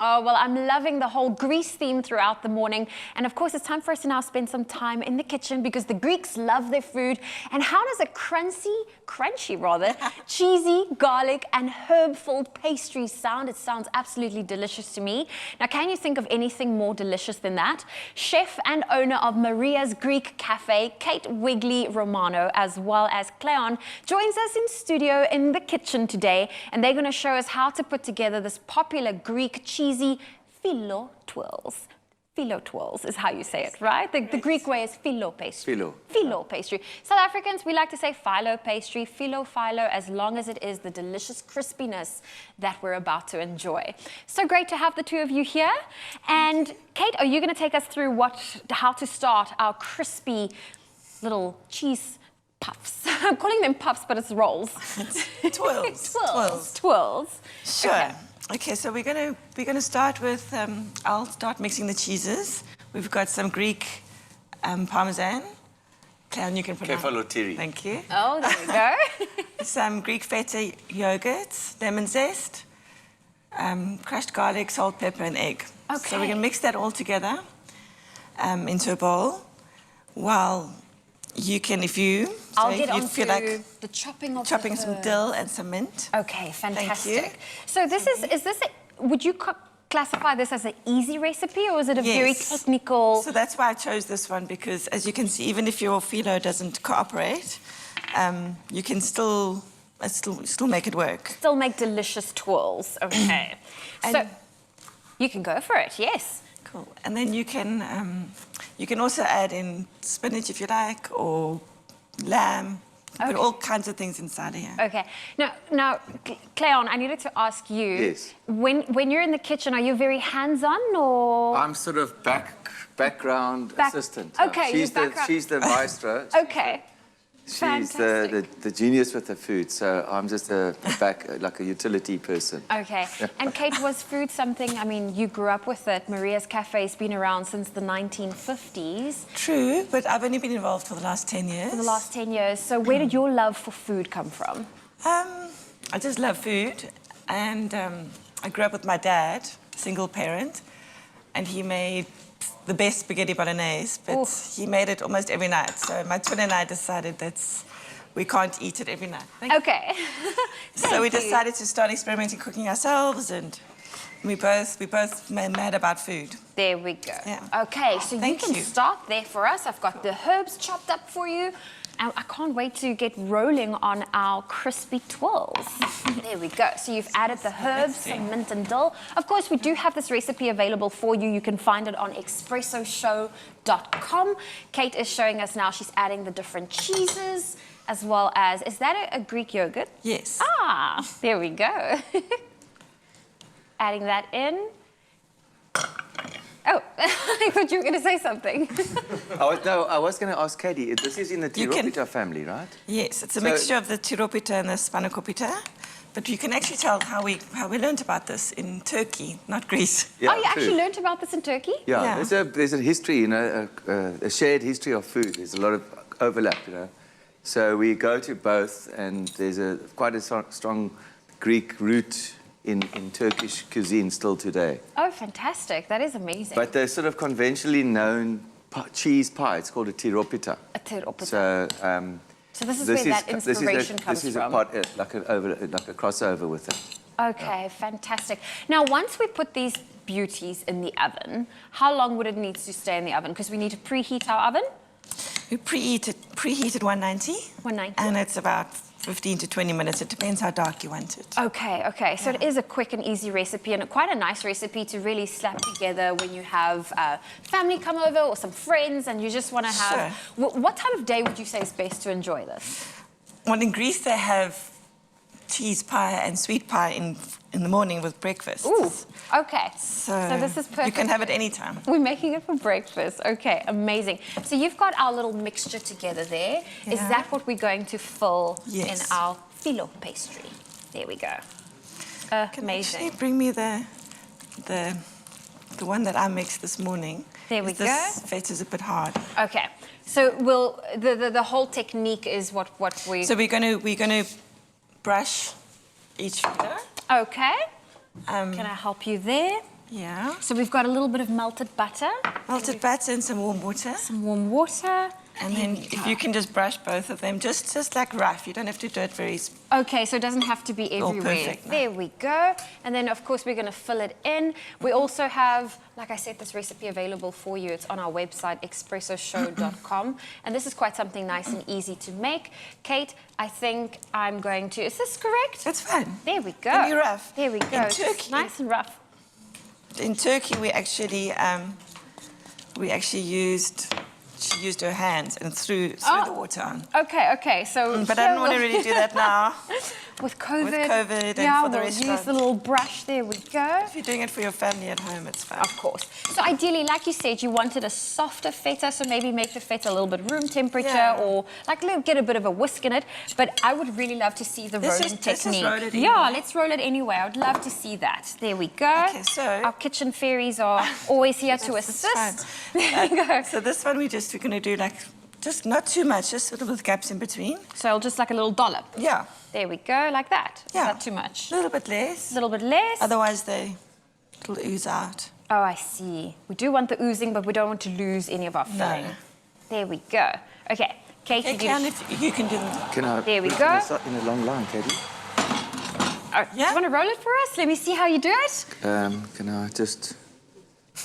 Oh, well, I'm loving the whole Greece theme throughout the morning. And of course, it's time for us to now spend some time in the kitchen because the Greeks love their food. And how does a crunchy, cheesy, garlic and herb-filled pastry sound? It sounds absolutely delicious to me. Now, can you think of anything more delicious than that? Chef and owner of Maria's Greek Cafe, Kate Wigley Romano, as well as Cleon, joins us in studio in the kitchen today. And they're going to show us how to put together this popular Greek cheesy Phyllo Twirls. Phyllo Twirls is how you say it, right? The Greek way is Phyllo pastry. Phyllo pastry. South Africans, we like to say phyllo pastry, phyllo, as long as it is the delicious crispiness that we're about to enjoy. So great to have the two of you here. And Kate, are you going to take us through how to start our crispy little cheese puffs? I'm calling them puffs, but it's rolls. Twirls. Sure. Okay, so we're gonna start with. I'll start mixing the cheeses. We've got some Greek parmesan. Cleon, you can put Kefalotiri. Thank you. Oh, there we go. Some Greek feta yogurt, lemon zest, crushed garlic, salt, pepper, and egg. Okay. So we're gonna mix that all together into a bowl. While you can, if you feel like the chopping of some dill and some mint. Okay, fantastic. Thank you. So would you classify this as an easy recipe or is it a very technical? So that's why I chose this one because as you can see, even if your phyllo doesn't cooperate, you can still make it work. Still make delicious twirls, okay. So you can go for it, yes. Cool. And then you can also add in spinach if you like, or lamb. Put all kinds of things inside here. Okay. Now, Cleon, I needed to ask you. Yes. When you're in the kitchen, are you very hands-on or? I'm sort of background assistant. Okay, she's the maestro. Okay. She's the genius with the food, so I'm just like a utility person. Okay. And Kate, was food something, I mean, you grew up with it. Maria's Cafe's been around since the 1950s. True, but I've only been involved for the last 10 years. For the last 10 years. So where did your love for food come from? I just love food, and I grew up with my dad, single parent, and he made the best spaghetti bolognese, but he made it almost every night. So my twin and I decided that we can't eat it every night. Okay. So we decided to start experimenting cooking ourselves, and we both mad about food. There we go. Yeah. Okay, so you can start there for us. I've got the herbs chopped up for you. And I can't wait to get rolling on our crispy twirls. There we go. So you've added the herbs, some mint and dill. Of course, we do have this recipe available for you. You can find it on expressoshow.com. Kate is showing us now. She's adding the different cheeses as well as, is that a Greek yogurt? Yes. Ah, there we go. Adding that in. Oh, I thought you were going to say something. I was going to ask Katie, this is in the Tiropita family, right? Yes, it's a mixture of the Tiropita and the Spanakopita. But you can actually tell how we learned about this in Turkey, not Greece. Yeah, you actually learned about this in Turkey? Yeah. There's a history, you know, a shared history of food. There's a lot of overlap, you know. So we go to both, and there's quite a strong Greek root in Turkish cuisine still today. Oh, fantastic. That is amazing. But the sort of conventionally known cheese pie, it's called a tiropita. A tiropita. So this is where that inspiration comes from. This is a pot, like a crossover with it. Okay, fantastic. Now, once we put these beauties in the oven, how long would it need to stay in the oven? Because we need to preheat our oven. We preheat at 190. 190. And it's about 15 to 20 minutes. It depends how dark you want it. Okay. So it is a quick and easy recipe and quite a nice recipe to really slap together when you have family come over or some friends and you just want to have... Sure. What time of day would you say is best to enjoy this? Well, in Greece, they have cheese pie and sweet pie in the morning with breakfast. Ooh, okay. So this is perfect. You can have it anytime. We're making it for breakfast. Okay, amazing. So you've got our little mixture together there. Yeah. Is that what we're going to fill in our phyllo pastry? There we go. Amazing. Can you bring me the one that I mixed this morning? There we go. This feta's a bit hard. Okay. So the whole technique is what we... So we're gonna brush each feta. Okay. Can I help you there? Yeah. So we've got a little bit of melted butter. Melted butter and some warm water. Some warm water. And then if you can just brush both of them, just like rough. You don't have to do it very... Okay, so it doesn't have to be all everywhere. perfect, no. There we go. And then, of course, we're going to fill it in. We also have, like I said, this recipe available for you. It's on our website, expressoshow.com. And this is quite something nice and easy to make. Kate, I think I'm going to... Is this correct? That's fine. There we go. Can be rough. There we go. In It's Turkey, nice and rough. In Turkey, we actually used... She used her hands and threw the water on. Okay, so... But I don't want to really do that now. With COVID. With COVID and yeah, for the we'll restaurant. use the little brush. There we go. If you're doing it for your family at home, it's fine. Of course. So ideally, like you said, you wanted a softer feta, so maybe make the feta a little bit room temperature or like get a bit of a whisk in it. But I would really love to see the rolling technique. Roll it yeah, let's roll it anyway. I would love to see that. There we go. Okay, so our kitchen fairies are always here to assist. There you go. So this one we're going to do like, just not too much, just sort of with gaps in between. So just like a little dollop. Yeah. There we go, like that. Yeah. Is that too much? A little bit less. A little bit less. Otherwise it'll ooze out. Oh, I see. We do want the oozing, but we don't want to lose any of our filling. No. There we go. Okay, Kate, Okay, you can do them. There we go. In a long line, Katie. Oh, do you want to roll it for us? Let me see how you do it. Can I just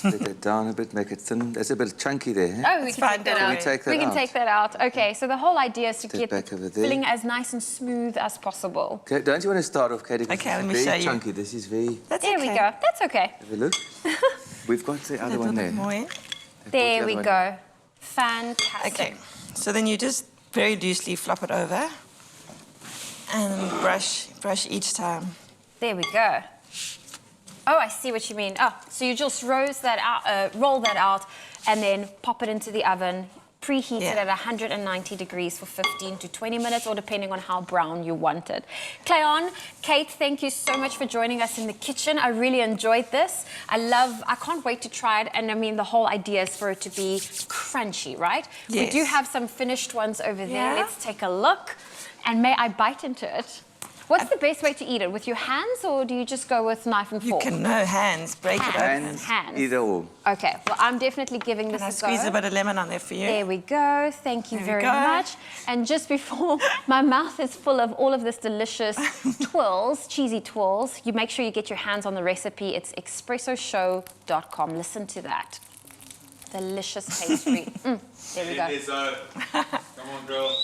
let it down a bit, make it thin? It's a bit chunky there. Eh? Oh, we can take that Can out. we take that We can out? take that out. Okay, so the whole idea is to Step get back the over there. filling as nice and smooth as possible. Okay, don't you want to start off, Katie? Okay, let me Very show you. chunky. This is very... That's There we go. That's okay. Have a look. We've got the A other little one bit there. more in. There we one. go. Fantastic. Okay, so then you just very loosely flop it over and brush each time. There we go. Oh, I see what you mean. Oh, so you just roll that out, and then pop it into the oven, preheat it at 190 degrees for 15 to 20 minutes, or depending on how brown you want it. Cleon, Kate, thank you so much for joining us in the kitchen. I really enjoyed this. I can't wait to try it, and I mean, the whole idea is for it to be crunchy, right? Yes. We do have some finished ones over there. Yeah. Let's take a look, and may I bite into it? What's the best way to eat it? With your hands, or do you just go with knife and fork? You can, no, hands, break it open. Hands. Either or. Okay, well, I'm definitely giving this And I a squeeze go. a bit of lemon on there for you. There we go. Thank you There we very go. much. And just before my mouth is full of all of this delicious twirls, cheesy twirls, you make sure you get your hands on the recipe. It's expressoshow.com. Listen to that. Delicious pastry. There we go. Come on, girl.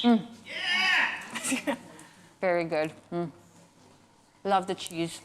Yeah! Very good. Love the cheese.